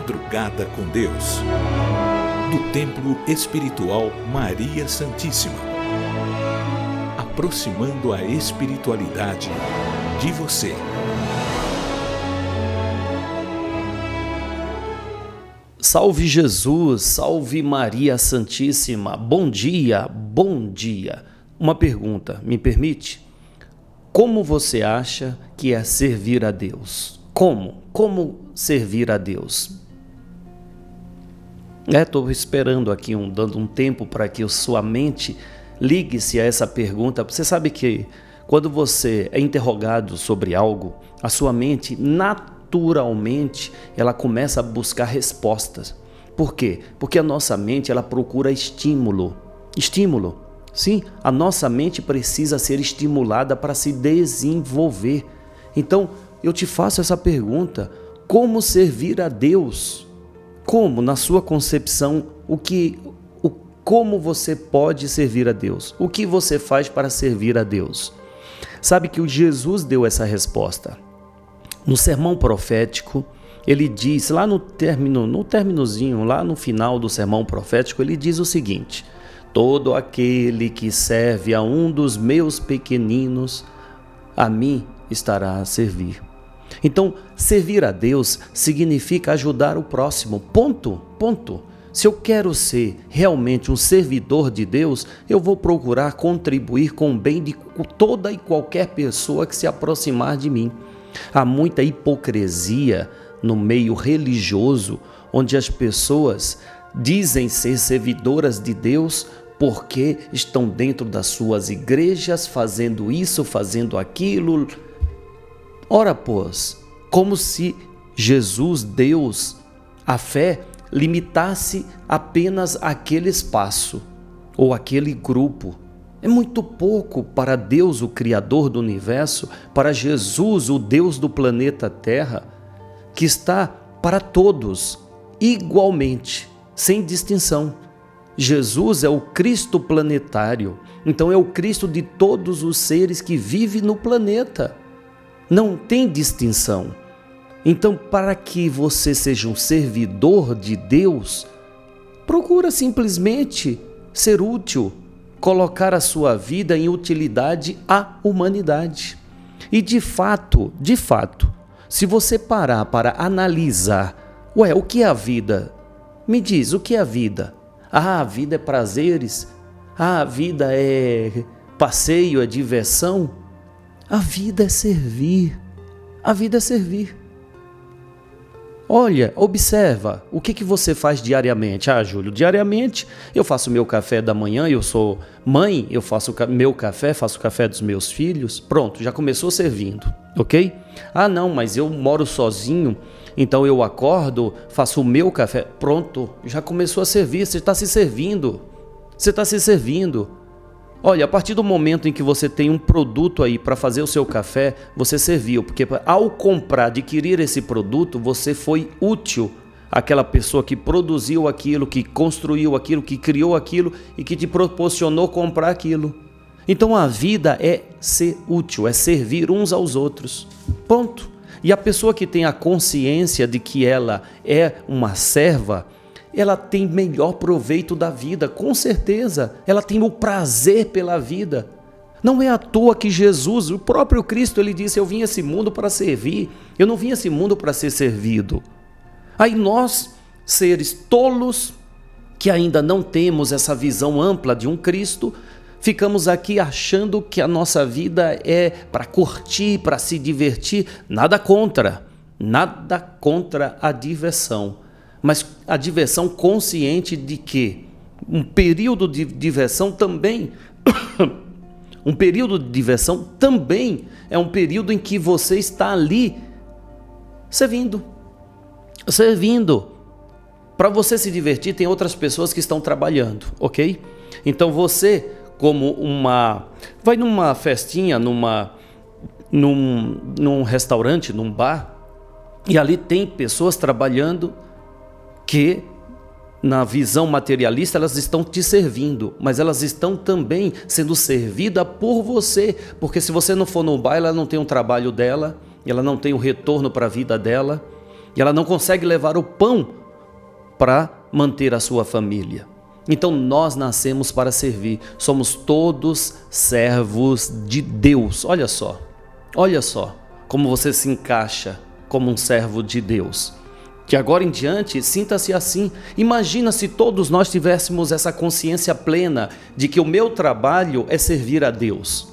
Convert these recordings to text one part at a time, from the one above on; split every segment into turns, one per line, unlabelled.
Madrugada com Deus, do Templo Espiritual Maria Santíssima, aproximando a espiritualidade de você.
Salve Jesus, salve Maria Santíssima, bom dia, bom dia. Uma pergunta, me permite? Como você acha que é servir a Deus? Como servir a Deus? Estou esperando aqui, dando um tempo para que sua mente ligue-se a essa pergunta. Você sabe que quando você é interrogado sobre algo, a sua mente naturalmente ela começa a buscar respostas. Por quê? Porque a nossa mente ela procura estímulo. Sim, a nossa mente precisa ser estimulada para se desenvolver. Então, eu te faço essa pergunta: como servir a Deus? Como, na sua concepção, como você pode servir a Deus? O que você faz para servir a Deus? Sabe que o Jesus deu essa resposta. No sermão profético, ele diz, lá no términozinho, lá no final do sermão profético, ele diz o seguinte: todo aquele que serve a um dos meus pequeninos, a mim estará a servir. Então, servir a Deus significa ajudar o próximo, ponto. Se eu quero ser realmente um servidor de Deus, eu vou procurar contribuir com o bem de toda e qualquer pessoa que se aproximar de mim. Há muita hipocrisia no meio religioso, onde as pessoas dizem ser servidoras de Deus porque estão dentro das suas igrejas, fazendo isso, fazendo aquilo. Ora, pois, como se Jesus, Deus, a fé, limitasse apenas aquele espaço ou aquele grupo. É muito pouco para Deus, o Criador do universo, para Jesus, o Deus do planeta Terra, que está para todos, igualmente, sem distinção. Jesus é o Cristo planetário, então é o Cristo de todos os seres que vivem no planeta. Não tem distinção. Então, para que você seja um servidor de Deus, procura simplesmente ser útil, colocar a sua vida em utilidade à humanidade. E de fato, se você parar para analisar, o que é a vida? Me diz, o que é a vida? A vida é prazeres? A vida é passeio, é diversão? A vida é servir. A vida é servir. Olha, observa, o que você faz diariamente? Júlio, diariamente eu faço meu café da manhã, eu sou mãe, eu faço meu café, faço o café dos meus filhos. Pronto, já começou servindo, ok? Não, mas eu moro sozinho, então eu acordo, faço o meu café. Pronto, já começou a servir, você está se servindo. Olha, a partir do momento em que você tem um produto aí para fazer o seu café, você serviu, porque ao comprar, adquirir esse produto, você foi útil àquela pessoa que produziu aquilo, que construiu aquilo, que criou aquilo e que te proporcionou comprar aquilo. Então a vida é ser útil, é servir uns aos outros. Ponto. E a pessoa que tem a consciência de que ela é uma serva, ela tem melhor proveito da vida, com certeza. Ela tem o prazer pela vida. Não é à toa que Jesus, o próprio Cristo, ele disse: eu vim a esse mundo para servir, eu não vim a esse mundo para ser servido. Aí nós, seres tolos, que ainda não temos essa visão ampla de um Cristo, ficamos aqui achando que a nossa vida é para curtir, para se divertir. Nada contra a diversão. Mas a diversão consciente de que um período de diversão também é um período em que você está ali servindo. Para você se divertir, tem outras pessoas que estão trabalhando, ok? Então você, vai numa festinha, num restaurante, num bar, e ali tem pessoas trabalhando que, na visão materialista, elas estão te servindo, mas elas estão também sendo servidas por você, porque se você não for no bar, ela não tem o trabalho dela, ela não tem o retorno para a vida dela. e ela não consegue levar o pão para manter a sua família. Então nós nascemos para servir, somos todos servos de Deus. Olha só como você se encaixa como um servo de Deus. Que agora em diante, sinta-se assim. Imagina se todos nós tivéssemos essa consciência plena de que o meu trabalho é servir a Deus.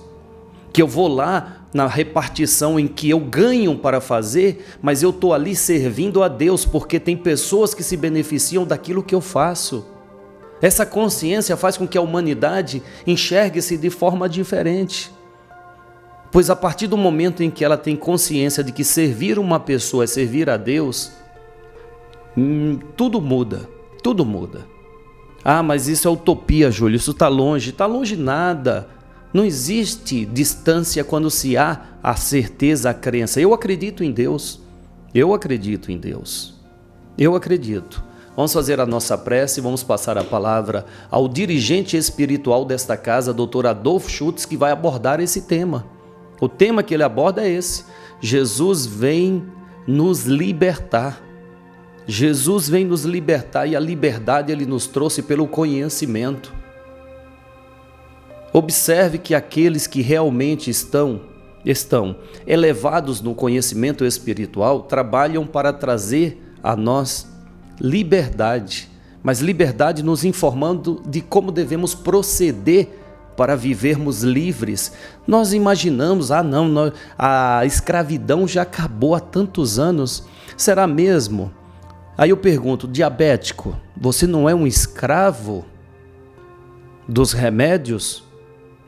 Que eu vou lá na repartição em que eu ganho para fazer, mas eu estou ali servindo a Deus, porque tem pessoas que se beneficiam daquilo que eu faço. Essa consciência faz com que a humanidade enxergue-se de forma diferente. Pois a partir do momento em que ela tem consciência de que servir uma pessoa é servir a Deus, tudo muda, tudo muda. Ah, mas isso é utopia, Júlio, isso está longe nada. Não existe distância quando se há a certeza, a crença. Eu acredito em Deus, eu acredito em Deus, eu acredito. Vamos fazer a nossa prece e vamos passar a palavra ao dirigente espiritual desta casa, Dr. Adolfo Schutz, que vai abordar esse tema. O tema que ele aborda é esse: Jesus vem nos libertar. Jesus vem nos libertar, e a liberdade ele nos trouxe pelo conhecimento. Observe que aqueles que realmente estão elevados no conhecimento espiritual trabalham para trazer a nós liberdade, mas liberdade nos informando de como devemos proceder para vivermos livres. Nós imaginamos, a escravidão já acabou há tantos anos. Será mesmo? Aí eu pergunto, diabético, você não é um escravo dos remédios?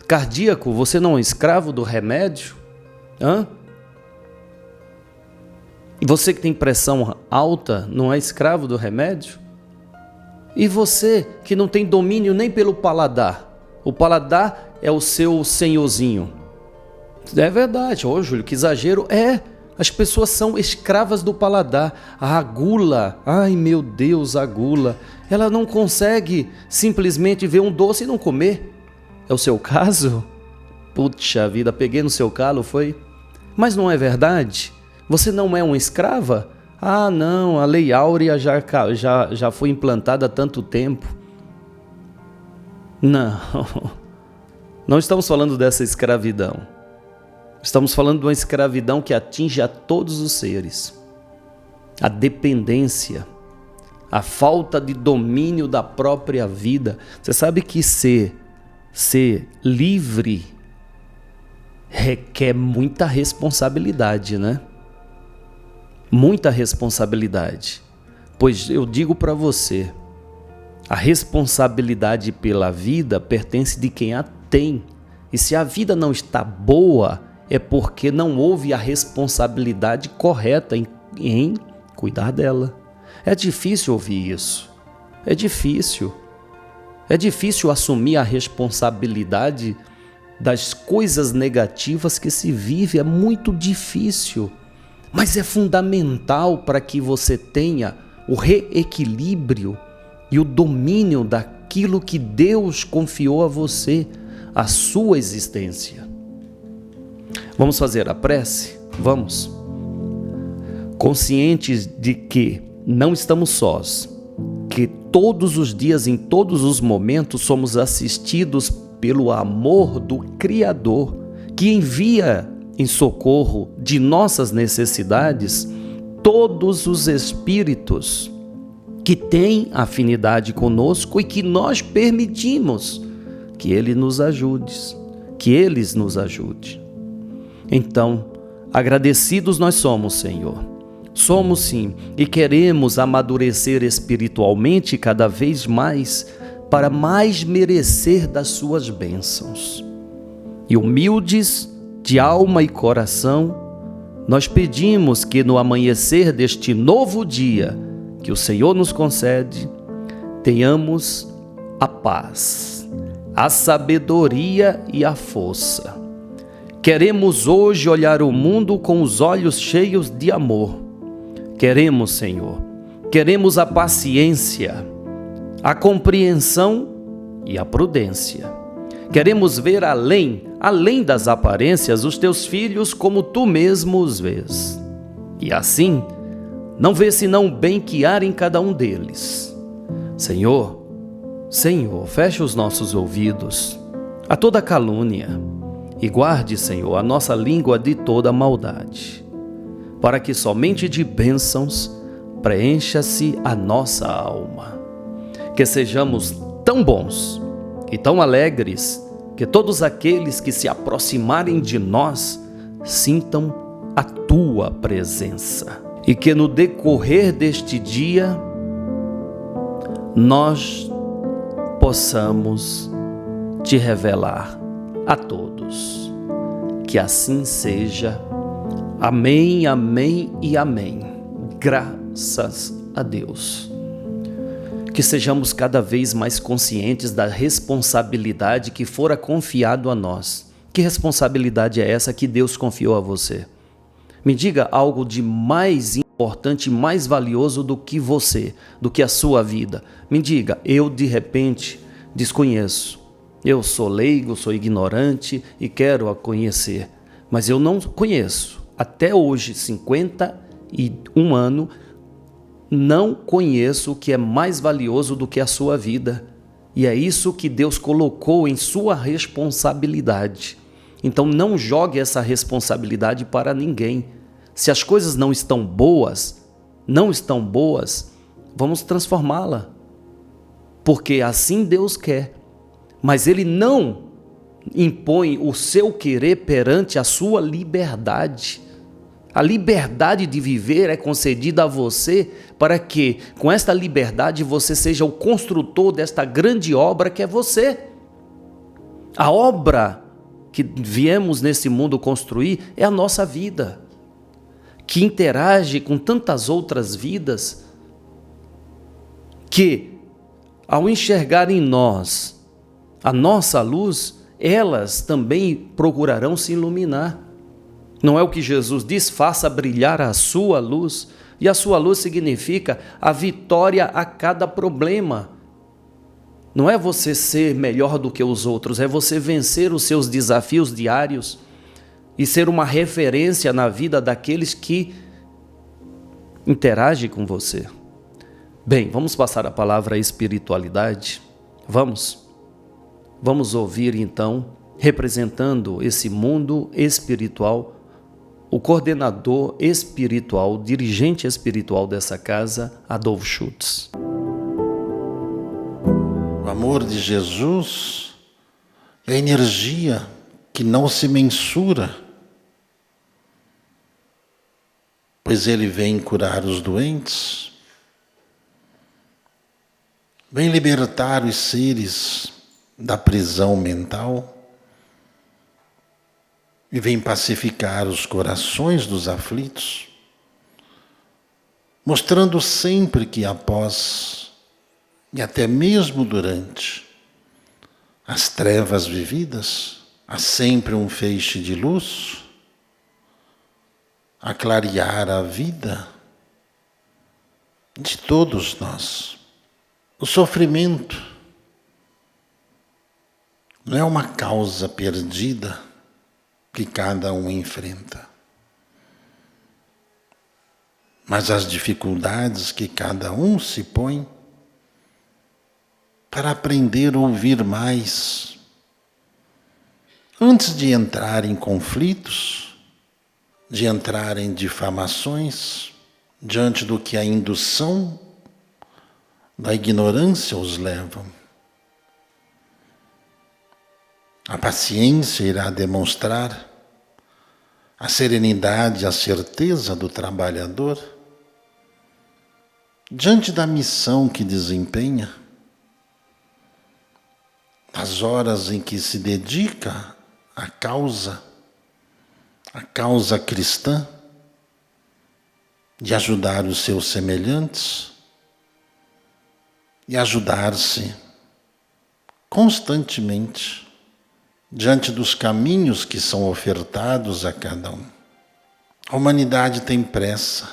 Cardíaco, você não é um escravo do remédio? E você que tem pressão alta, não é escravo do remédio? E você que não tem domínio nem pelo paladar? O paladar é o seu senhorzinho. É verdade, Júlio, que exagero. As pessoas são escravas do paladar. A gula, ai meu Deus, a gula. Ela não consegue simplesmente ver um doce e não comer. É o seu caso? Puxa vida, peguei no seu calo, foi? Mas não é verdade? Você não é uma escrava? Ah, não, a lei áurea já foi implantada há tanto tempo. Não estamos falando dessa escravidão. Estamos falando de uma escravidão que atinge a todos os seres. A dependência, a falta de domínio da própria vida. Você sabe que ser livre requer muita responsabilidade, né? Muita responsabilidade. Pois eu digo para você, a responsabilidade pela vida pertence de quem a tem. E se a vida não está boa, é porque não houve a responsabilidade correta em cuidar dela. É difícil ouvir isso. É difícil. É difícil assumir a responsabilidade das coisas negativas que se vive. É muito difícil. Mas é fundamental para que você tenha o reequilíbrio e o domínio daquilo que Deus confiou a você, a sua existência. Vamos fazer a prece? Vamos. Conscientes de que não estamos sós, que todos os dias, em todos os momentos, somos assistidos pelo amor do Criador, que envia em socorro de nossas necessidades todos os espíritos que têm afinidade conosco e que nós permitimos que eles nos ajudem. Então, agradecidos nós somos, Senhor. Somos sim, e queremos amadurecer espiritualmente cada vez mais para mais merecer das suas bênçãos. E humildes de alma e coração, nós pedimos que no amanhecer deste novo dia que o Senhor nos concede, tenhamos a paz, a sabedoria e a força. Queremos hoje olhar o mundo com os olhos cheios de amor. Queremos, Senhor, a paciência, a compreensão e a prudência. Queremos ver além das aparências, os teus filhos como tu mesmo os vês. E assim, não vê senão o bem que há em cada um deles. Senhor, feche os nossos ouvidos a toda calúnia e guarde, Senhor, a nossa língua de toda maldade, para que somente de bênçãos preencha-se a nossa alma. Que sejamos tão bons e tão alegres que todos aqueles que se aproximarem de nós sintam a tua presença. E que no decorrer deste dia nós possamos te revelar a todos. Que assim seja. Amém, amém e amém. Graças a Deus. Que sejamos cada vez mais conscientes da responsabilidade que fora confiado a nós. Que responsabilidade é essa que Deus confiou a você? Me diga algo de mais importante, mais valioso do que você, do que a sua vida. Me diga, eu de repente desconheço. Eu sou leigo, sou ignorante e quero a conhecer, mas eu não conheço. Até hoje, 51 anos, não conheço o que é mais valioso do que a sua vida. E é isso que Deus colocou em sua responsabilidade. Então não jogue essa responsabilidade para ninguém. Se as coisas não estão boas, vamos transformá-la. Porque assim Deus quer. Mas Ele não impõe o seu querer perante a sua liberdade. A liberdade de viver é concedida a você para que, com esta liberdade, você seja o construtor desta grande obra que é você. A obra que viemos nesse mundo construir é a nossa vida, que interage com tantas outras vidas, que, ao enxergar em nós a nossa luz, elas também procurarão se iluminar. Não é o que Jesus diz? Faça brilhar a sua luz. E a sua luz significa a vitória a cada problema. Não é você ser melhor do que os outros, é você vencer os seus desafios diários e ser uma referência na vida daqueles que interagem com você. Bem, vamos passar a palavra espiritualidade? Vamos ouvir então, representando esse mundo espiritual, o coordenador espiritual, dirigente espiritual dessa casa, Adolfo Schultz.
O amor de Jesus é a energia que não se mensura, pois Ele vem curar os doentes, vem libertar os seres da prisão mental e vem pacificar os corações dos aflitos, mostrando sempre que após e até mesmo durante as trevas vividas, há sempre um feixe de luz a clarear a vida de todos nós. O sofrimento não é uma causa perdida que cada um enfrenta, mas as dificuldades que cada um se põe para aprender a ouvir mais, antes de entrar em conflitos, de entrar em difamações, diante do que a indução da ignorância os levam. A paciência irá demonstrar a serenidade e a certeza do trabalhador diante da missão que desempenha, nas horas em que se dedica à causa cristã, de ajudar os seus semelhantes e ajudar-se constantemente diante dos caminhos que são ofertados a cada um. A humanidade tem pressa,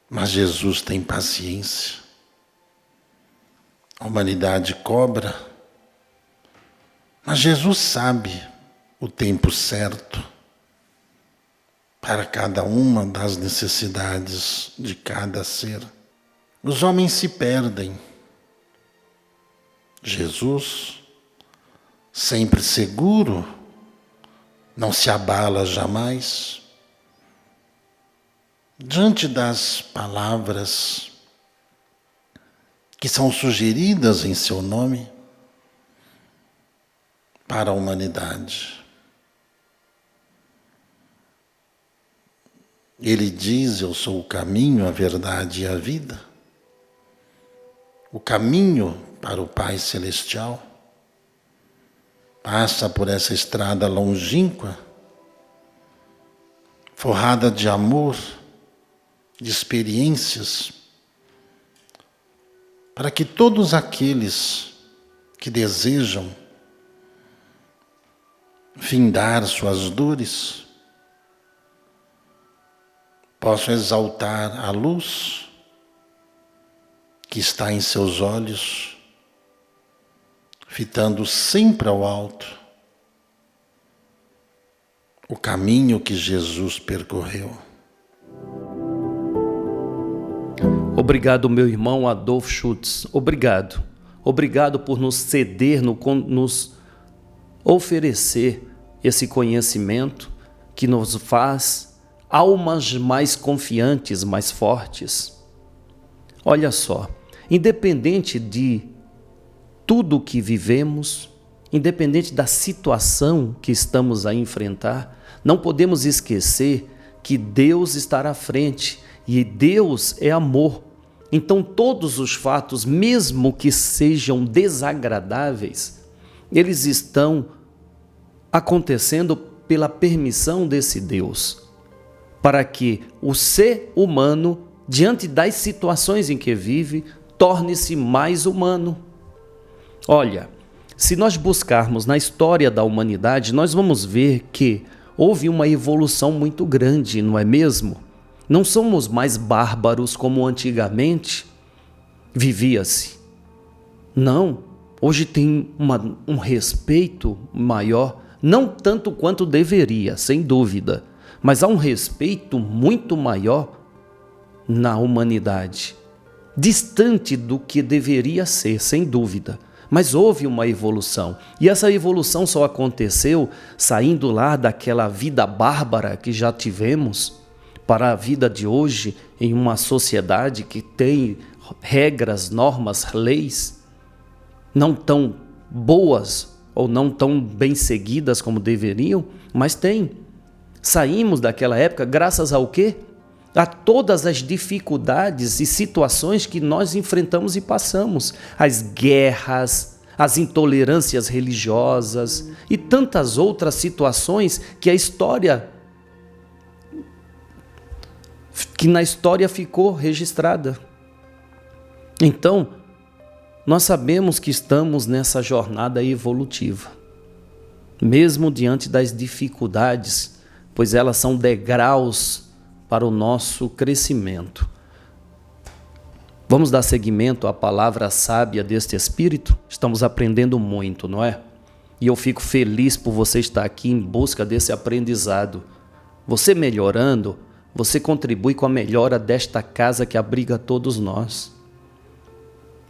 mas Jesus tem paciência. A humanidade cobra, mas Jesus sabe o tempo certo para cada uma das necessidades de cada ser. Os homens se perdem. Jesus, sempre seguro, não se abala jamais. Diante das palavras que são sugeridas em seu nome para a humanidade. Ele diz: eu sou o caminho, a verdade e a vida. O caminho para o Pai Celestial passa por essa estrada longínqua, forrada de amor, de experiências, para que todos aqueles que desejam findar suas dores possam exaltar a luz que está em seus olhos, fitando sempre ao alto o caminho que Jesus percorreu.
Obrigado, meu irmão Adolfo Schutz. Obrigado. Obrigado por nos ceder, nos oferecer esse conhecimento que nos faz almas mais confiantes, mais fortes. Olha só, independente de tudo que vivemos, independente da situação que estamos a enfrentar, não podemos esquecer que Deus está à frente e Deus é amor. Então todos os fatos, mesmo que sejam desagradáveis, eles estão acontecendo pela permissão desse Deus, para que o ser humano, diante das situações em que vive, torne-se mais humano. Olha, se nós buscarmos na história da humanidade, nós vamos ver que houve uma evolução muito grande, não é mesmo? Não somos mais bárbaros como antigamente vivia-se. Não, hoje tem um respeito maior, não tanto quanto deveria, sem dúvida, mas há um respeito muito maior na humanidade, distante do que deveria ser, sem dúvida. Mas houve uma evolução, e essa evolução só aconteceu saindo lá daquela vida bárbara que já tivemos para a vida de hoje, em uma sociedade que tem regras, normas, leis não tão boas ou não tão bem seguidas como deveriam, mas tem. Saímos daquela época graças ao quê? A todas as dificuldades e situações que nós enfrentamos e passamos, as guerras, as intolerâncias religiosas e tantas outras situações que na história ficou registrada. Então, nós sabemos que estamos nessa jornada evolutiva, mesmo diante das dificuldades, pois elas são degraus para o nosso crescimento. Vamos dar seguimento à palavra sábia deste Espírito? Estamos aprendendo muito, não é? E eu fico feliz por você estar aqui em busca desse aprendizado. Você melhorando, você contribui com a melhora desta casa que abriga todos nós.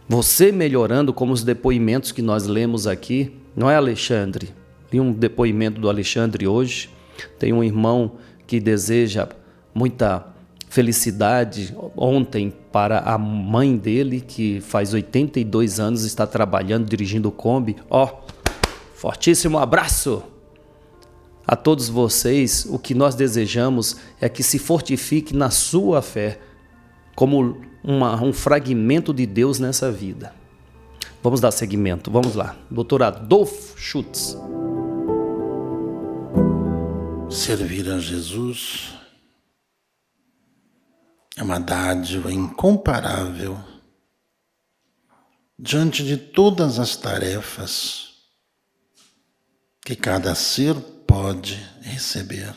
Você melhorando, como os depoimentos que nós lemos aqui, não é, Alexandre? Li um depoimento do Alexandre hoje. Tem um irmão que deseja muita felicidade ontem para a mãe dele, que faz 82 anos, está trabalhando, dirigindo o Kombi. Fortíssimo abraço! A todos vocês, o que nós desejamos é que se fortifique na sua fé, como um fragmento de Deus nessa vida. Vamos dar seguimento, vamos lá. Dr. Adolfo Schutz.
Servir a Jesus é uma dádiva incomparável diante de todas as tarefas que cada ser pode receber.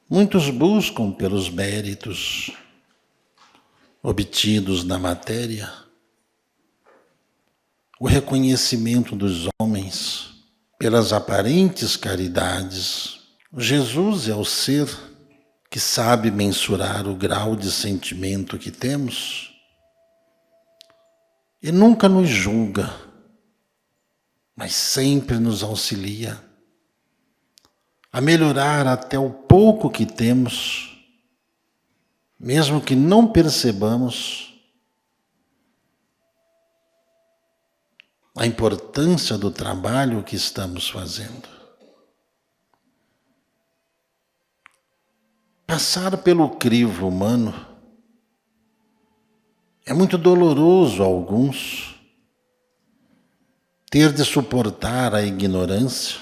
Muitos buscam pelos méritos obtidos na matéria o reconhecimento dos homens pelas aparentes caridades Jesus é o ser que sabe mensurar o grau de sentimento que temos e nunca nos julga, mas sempre nos auxilia a melhorar até o pouco que temos, mesmo que não percebamos a importância do trabalho que estamos fazendo. Passar pelo crivo humano é muito doloroso a alguns, ter de suportar a ignorância,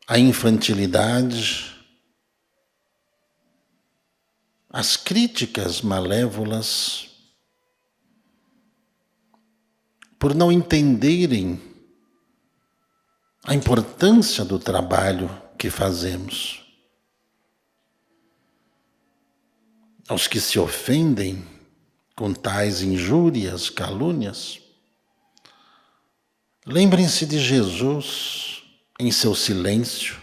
a infantilidade, as críticas malévolas, por não entenderem a importância do trabalho que fazemos. Aos que se ofendem com tais injúrias, calúnias, lembrem-se de Jesus em seu silêncio,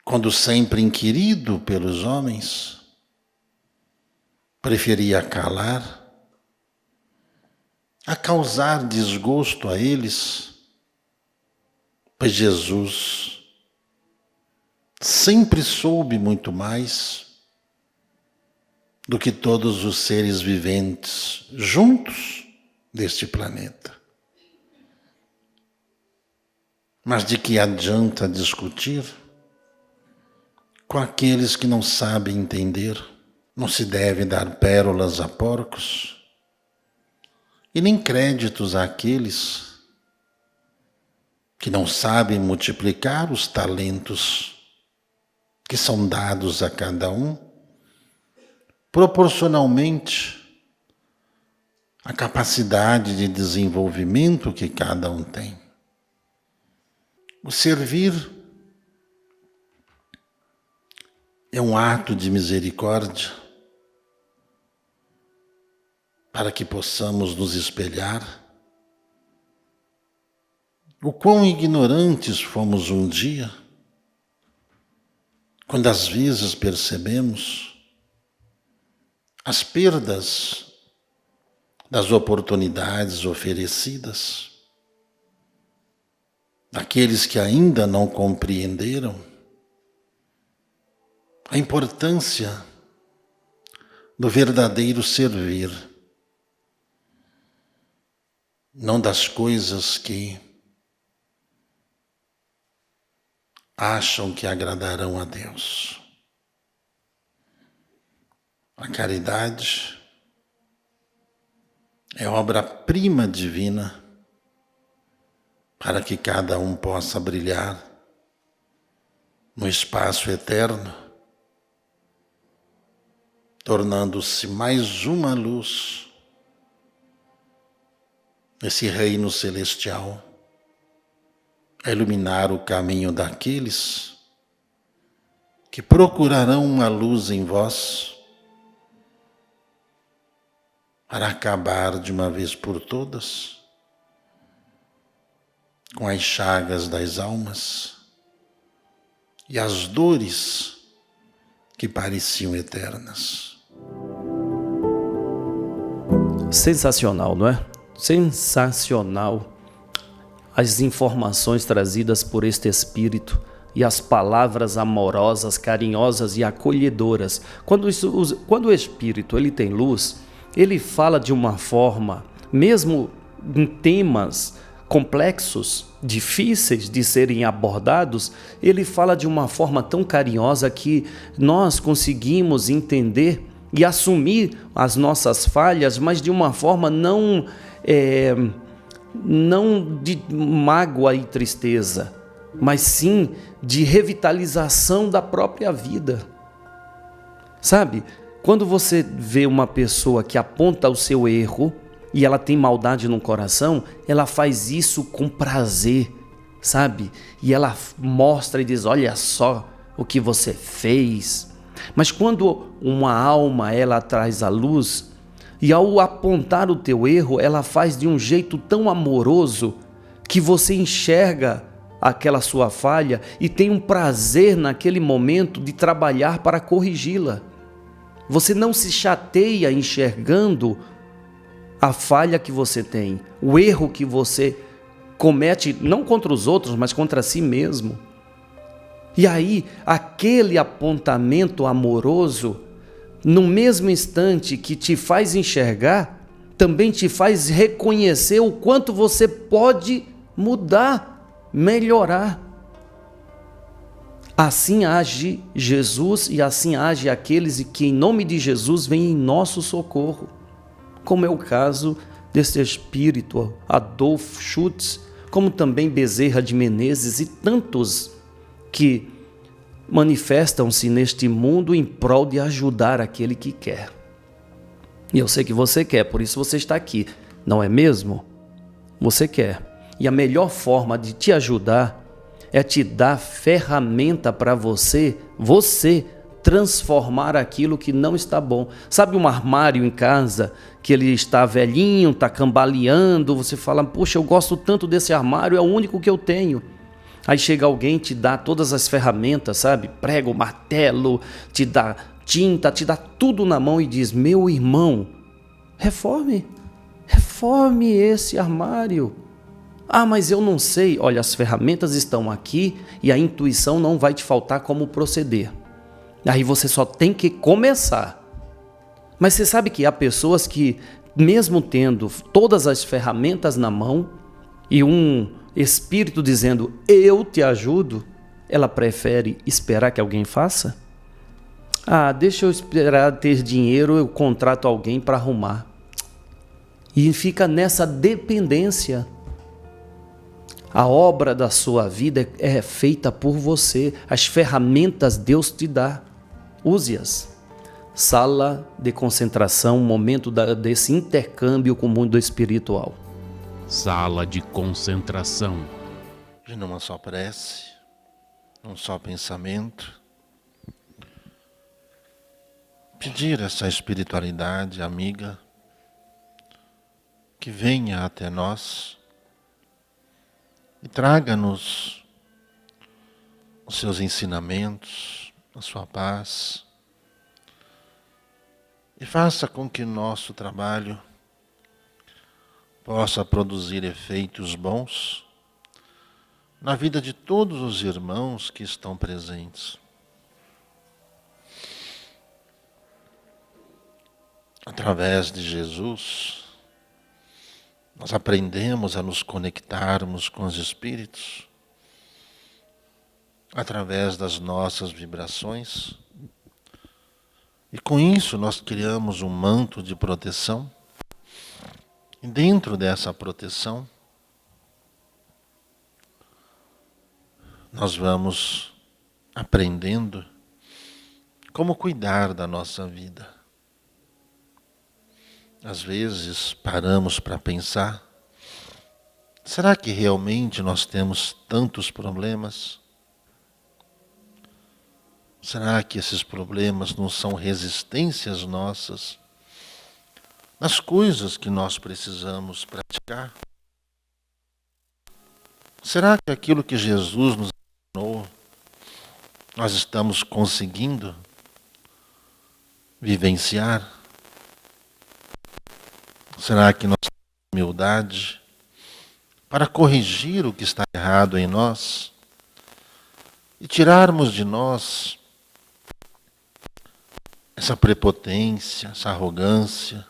quando sempre inquirido pelos homens, preferia calar, a causar desgosto a eles, pois Jesus sempre soube muito mais do que todos os seres viventes juntos deste planeta. Mas de que adianta discutir com aqueles que não sabem entender? Não se deve dar pérolas a porcos e nem créditos àqueles que não sabem multiplicar os talentos que são dados a cada um, proporcionalmente à capacidade de desenvolvimento que cada um tem. O servir é um ato de misericórdia para que possamos nos espelhar. O quão ignorantes fomos um dia, quando às vezes percebemos as perdas das oportunidades oferecidas, daqueles que ainda não compreenderam a importância do verdadeiro servir, não das coisas que acham que agradarão a Deus. A caridade é obra-prima divina para que cada um possa brilhar no espaço eterno, tornando-se mais uma luz nesse reino celestial, a iluminar o caminho daqueles que procurarão uma luz em vós para acabar de uma vez por todas com as chagas das almas e as dores que pareciam eternas.
Sensacional, não é? Sensacional as informações trazidas por este Espírito e as palavras amorosas, carinhosas e acolhedoras. Quando o Espírito ele tem luz, ele fala de uma forma, mesmo em temas complexos, difíceis de serem abordados, ele fala de uma forma tão carinhosa que nós conseguimos entender e assumir as nossas falhas, mas de uma forma não de mágoa e tristeza, mas sim de revitalização da própria vida. Sabe, quando você vê uma pessoa que aponta o seu erro e ela tem maldade no coração, ela faz isso com prazer, sabe? E ela mostra e diz, olha só o que você fez. Mas quando uma alma, ela traz a luz, e ao apontar o teu erro, ela faz de um jeito tão amoroso que você enxerga aquela sua falha e tem um prazer naquele momento de trabalhar para corrigi-la. Você não se chateia enxergando a falha que você tem, o erro que você comete, não contra os outros, mas contra si mesmo. E aí, aquele apontamento amoroso, no mesmo instante que te faz enxergar, também te faz reconhecer o quanto você pode mudar, melhorar. Assim age Jesus e assim age aqueles que em nome de Jesus vêm em nosso socorro, como é o caso deste espírito Adolf Schutz, como também Bezerra de Menezes e tantos que manifestam-se neste mundo em prol de ajudar aquele que quer. E eu sei que você quer, por isso você está aqui, não é mesmo? Você quer. E a melhor forma de te ajudar é te dar ferramenta para você transformar aquilo que não está bom. Sabe um armário em casa que ele está velhinho, está cambaleando, você fala, poxa, eu gosto tanto desse armário, é o único que eu tenho. Aí chega alguém, te dá todas as ferramentas, sabe? Prego, martelo, te dá tinta, te dá tudo na mão e diz, meu irmão, reforme esse armário. Ah, mas eu não sei. Olha, as ferramentas estão aqui e a intuição não vai te faltar como proceder. Aí você só tem que começar. Mas você sabe que há pessoas que, mesmo tendo todas as ferramentas na mão e um espírito dizendo, eu te ajudo, ela prefere esperar que alguém faça? Ah, deixa eu esperar ter dinheiro, eu contrato alguém para arrumar. E fica nessa dependência. A obra da sua vida é feita por você. As ferramentas Deus te dá. Use-as. Sala de concentração, momento desse intercâmbio com o mundo espiritual.
Sala de concentração.
De numa só prece, num só pensamento, pedir essa espiritualidade amiga que venha até nós e traga-nos os seus ensinamentos, a sua paz, e faça com que nosso trabalho possa produzir efeitos bons na vida de todos os irmãos que estão presentes. Através de Jesus, nós aprendemos a nos conectarmos com os espíritos, através das nossas vibrações, e com isso nós criamos um manto de proteção, e dentro dessa proteção, nós vamos aprendendo como cuidar da nossa vida. Às vezes paramos para pensar, será que realmente nós temos tantos problemas? Será que esses problemas não são resistências nossas nas coisas que nós precisamos praticar? Será que aquilo que Jesus nos ensinou, nós estamos conseguindo vivenciar? Será que nós temos humildade para corrigir o que está errado em nós e tirarmos de nós essa prepotência, essa arrogância,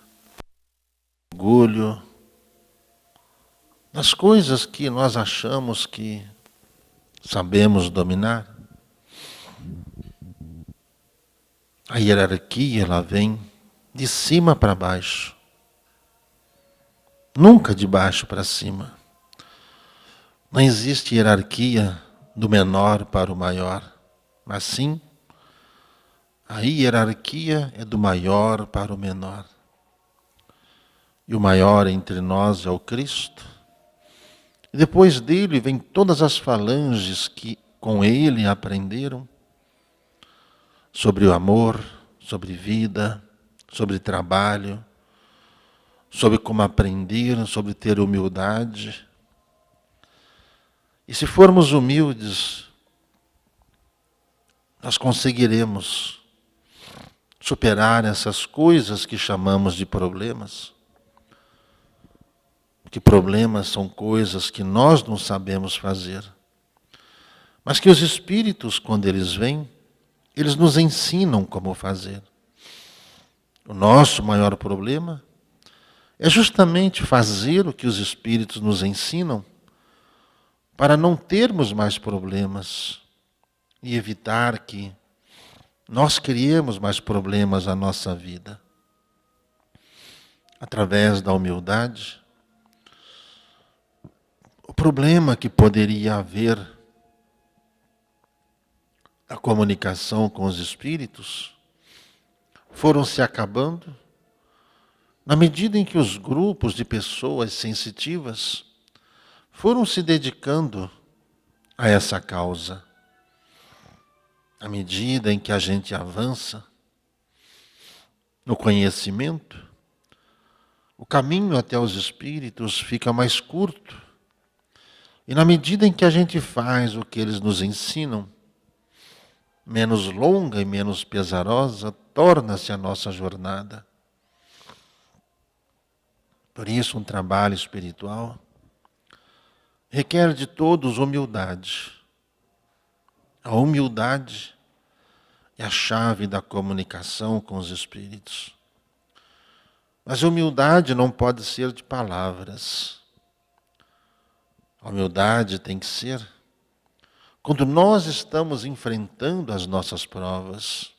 orgulho, das coisas que nós achamos que sabemos dominar? A hierarquia, ela vem de cima para baixo, nunca de baixo para cima. Não existe hierarquia do menor para o maior, mas sim a hierarquia é do maior para o menor. E o maior entre nós é o Cristo. E depois dele vem todas as falanges que com ele aprenderam sobre o amor, sobre vida, sobre trabalho, sobre como aprender, sobre ter humildade. E se formos humildes, nós conseguiremos superar essas coisas que chamamos de problemas. Que problemas são coisas que nós não sabemos fazer. Mas que os espíritos, quando eles vêm, eles nos ensinam como fazer. O nosso maior problema é justamente fazer o que os espíritos nos ensinam para não termos mais problemas e evitar que nós criemos mais problemas na nossa vida. Através da humildade, o problema que poderia haver na comunicação com os espíritos foram se acabando na medida em que os grupos de pessoas sensitivas foram se dedicando a essa causa. À medida em que a gente avança no conhecimento, o caminho até os espíritos fica mais curto. E na medida em que a gente faz o que eles nos ensinam, menos longa e menos pesarosa torna-se a nossa jornada. Por isso, um trabalho espiritual requer de todos humildade. A humildade é a chave da comunicação com os espíritos. Mas a humildade não pode ser de palavras. A humildade tem que ser quando nós estamos enfrentando as nossas provas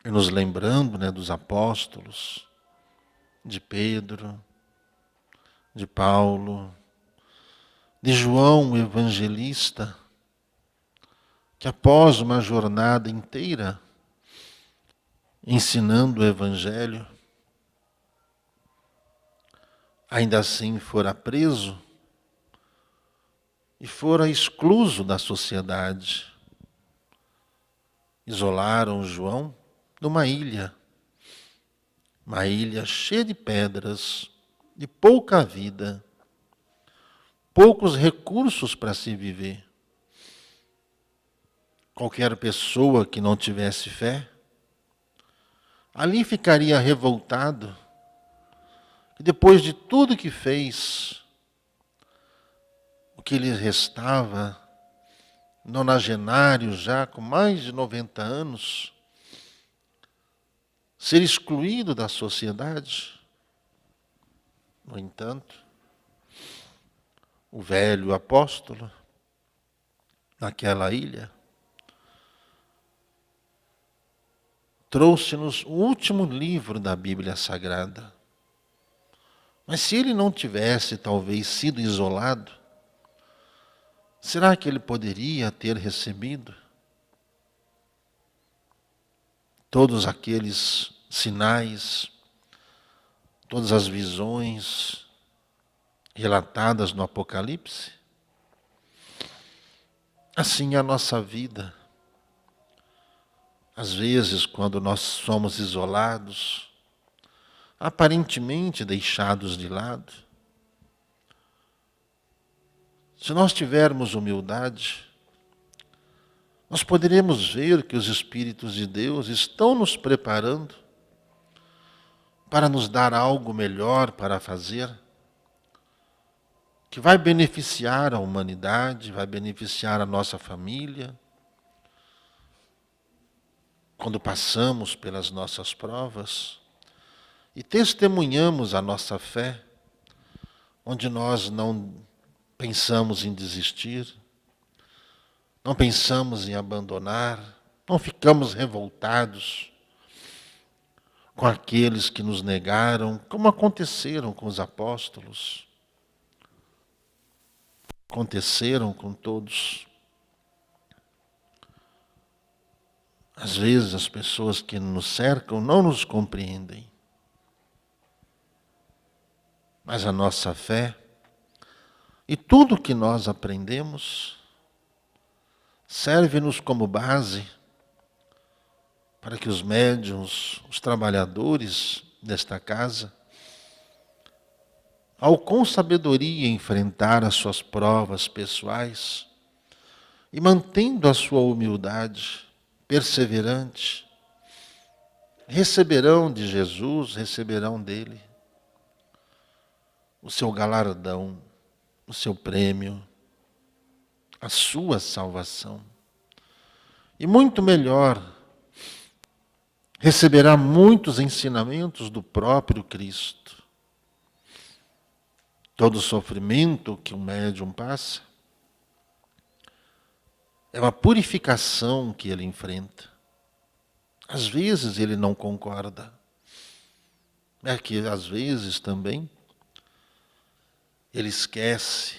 e nos lembrando, dos apóstolos, de Pedro, de Paulo, de João, o evangelista, que após uma jornada inteira ensinando o evangelho, ainda assim fora preso e fora excluso da sociedade. Isolaram João numa ilha, uma ilha cheia de pedras, de pouca vida, poucos recursos para se viver. Qualquer pessoa que não tivesse fé, ali ficaria revoltado. E depois de tudo que fez, o que lhe restava, nonagenário já, com mais de 90 anos, ser excluído da sociedade. No entanto, o velho apóstolo, naquela ilha, trouxe-nos o último livro da Bíblia Sagrada. Mas se ele não tivesse, talvez, sido isolado, será que ele poderia ter recebido todos aqueles sinais, todas as visões relatadas no Apocalipse? Assim é a nossa vida. Às vezes, quando nós somos isolados, aparentemente deixados de lado, se nós tivermos humildade, nós poderemos ver que os Espíritos de Deus estão nos preparando para nos dar algo melhor para fazer, que vai beneficiar a humanidade, vai beneficiar a nossa família, quando passamos pelas nossas provas e testemunhamos a nossa fé, onde nós não pensamos em desistir, não pensamos em abandonar, não ficamos revoltados com aqueles que nos negaram, como aconteceram com os apóstolos, aconteceram com todos. Às vezes as pessoas que nos cercam não nos compreendem. Mas a nossa fé e tudo que nós aprendemos serve-nos como base para que os médiuns, os trabalhadores desta casa, ao com sabedoria enfrentar as suas provas pessoais e mantendo a sua humildade perseverante, receberão de Jesus, receberão dele o seu galardão, o seu prêmio, a sua salvação. E muito melhor, receberá muitos ensinamentos do próprio Cristo. Todo sofrimento que um médium passa é uma purificação que ele enfrenta. Às vezes ele não concorda. É que às vezes também ele esquece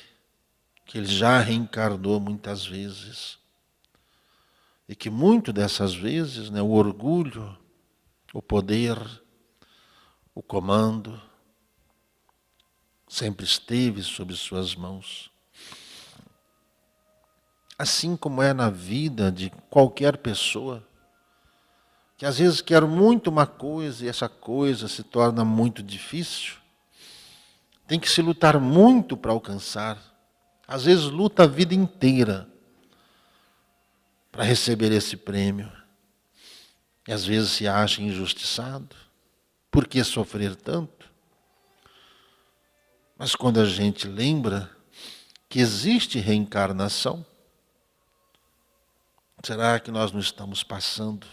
que ele já reencarnou muitas vezes. E que muito dessas vezes, o orgulho, o poder, o comando, sempre esteve sob suas mãos. Assim como é na vida de qualquer pessoa, que às vezes quer muito uma coisa e essa coisa se torna muito difícil, tem que se lutar muito para alcançar. Às vezes luta a vida inteira para receber esse prêmio. E às vezes se acha injustiçado. Por que sofrer tanto? Mas quando a gente lembra que existe reencarnação, será que nós não estamos passando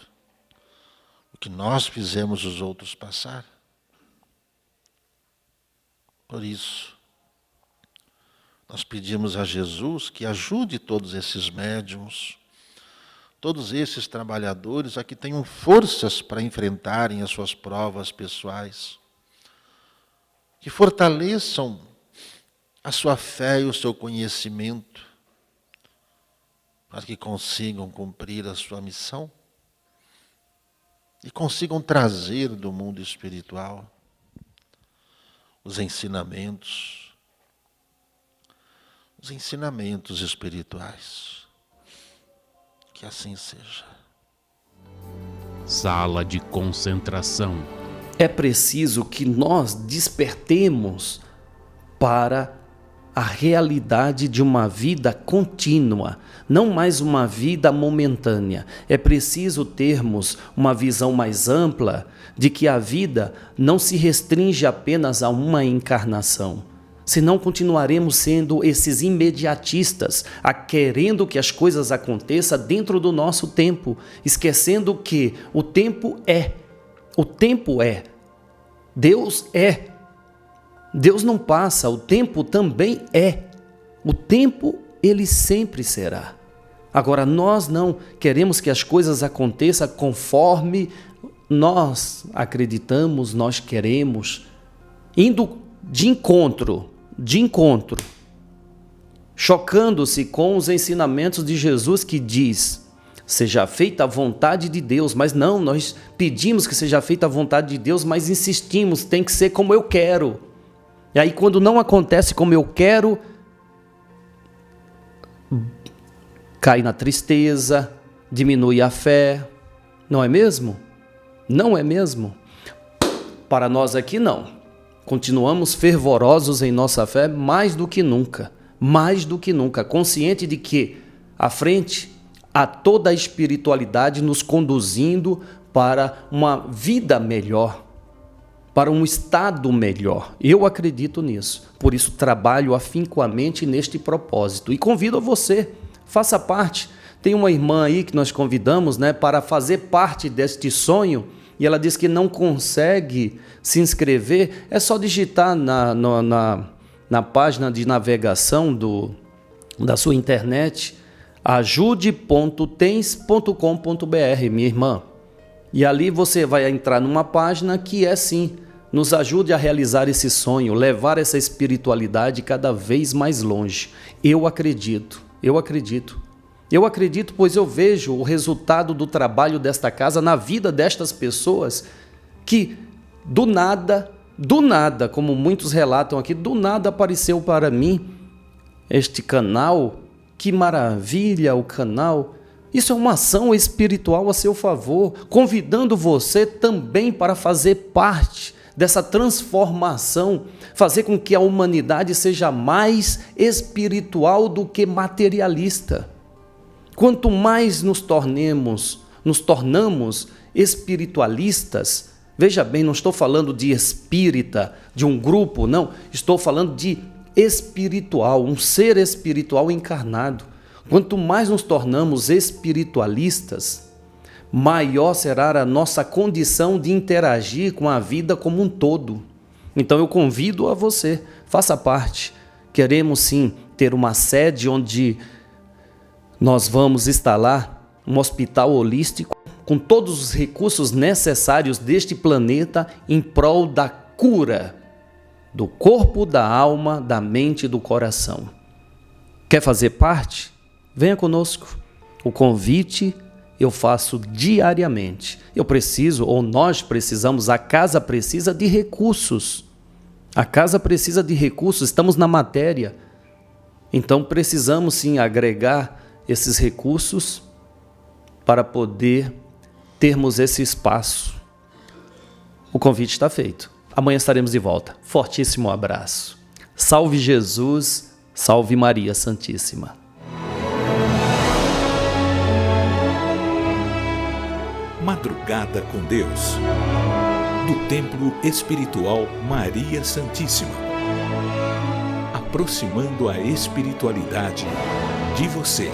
o que nós fizemos os outros passar? Por isso, nós pedimos a Jesus que ajude todos esses médiuns, todos esses trabalhadores a que tenham forças para enfrentarem as suas provas pessoais, que fortaleçam a sua fé e o seu conhecimento, para que consigam cumprir a sua missão e consigam trazer do mundo espiritual os ensinamentos espirituais. Que assim seja.
Sala de concentração.
É preciso que nós despertemos para a realidade de uma vida contínua, não mais uma vida momentânea. É preciso termos uma visão mais ampla de que a vida não se restringe apenas a uma encarnação. Senão continuaremos sendo esses imediatistas, querendo que as coisas aconteçam dentro do nosso tempo, esquecendo que o tempo é. Deus é. Deus não passa, o tempo também é. O tempo, ele sempre será. Agora, nós não queremos que as coisas aconteçam conforme nós acreditamos, nós queremos, indo de encontro, chocando-se com os ensinamentos de Jesus que diz: seja feita a vontade de Deus. Mas não, nós pedimos que seja feita a vontade de Deus, mas insistimos, tem que ser como eu quero. E aí quando não acontece como eu quero, cai na tristeza, diminui a fé, não é mesmo? Não é mesmo? Para nós aqui não. Continuamos fervorosos em nossa fé mais do que nunca, consciente de que à frente há toda a espiritualidade nos conduzindo para uma vida melhor, para um estado melhor. Eu acredito nisso, por isso trabalho afincoamente neste propósito e convido a você, faça parte. Tem uma irmã aí que nós convidamos, para fazer parte deste sonho. E ela diz que não consegue se inscrever. É só digitar na página de navegação da sua internet, ajude.tens.com.br, minha irmã. E ali você vai entrar numa página que é sim, nos ajude a realizar esse sonho, levar essa espiritualidade cada vez mais longe. Eu acredito, pois eu vejo o resultado do trabalho desta casa na vida destas pessoas que do nada, como muitos relatam aqui, do nada apareceu para mim este canal. Que maravilha o canal! Isso é uma ação espiritual a seu favor, convidando você também para fazer parte dessa transformação, fazer com que a humanidade seja mais espiritual do que materialista. Quanto mais nos tornamos espiritualistas, veja bem, não estou falando de espírita, de um grupo, não, estou falando de espiritual, um ser espiritual encarnado. Quanto mais nos tornamos espiritualistas, maior será a nossa condição de interagir com a vida como um todo. Então eu convido a você, faça parte. Queremos sim ter uma sede onde nós vamos instalar um hospital holístico com todos os recursos necessários deste planeta em prol da cura do corpo, da alma, da mente e do coração. Quer fazer parte? Venha conosco. O convite eu faço diariamente. Eu preciso, ou nós precisamos, a casa precisa de recursos. A casa precisa de recursos, estamos na matéria. Então precisamos sim agregar esses recursos para poder termos esse espaço. O convite está feito. Amanhã estaremos de volta. Fortíssimo abraço. Salve Jesus, salve Maria Santíssima.
Madrugada com Deus, do Templo Espiritual Maria Santíssima, aproximando a espiritualidade de você.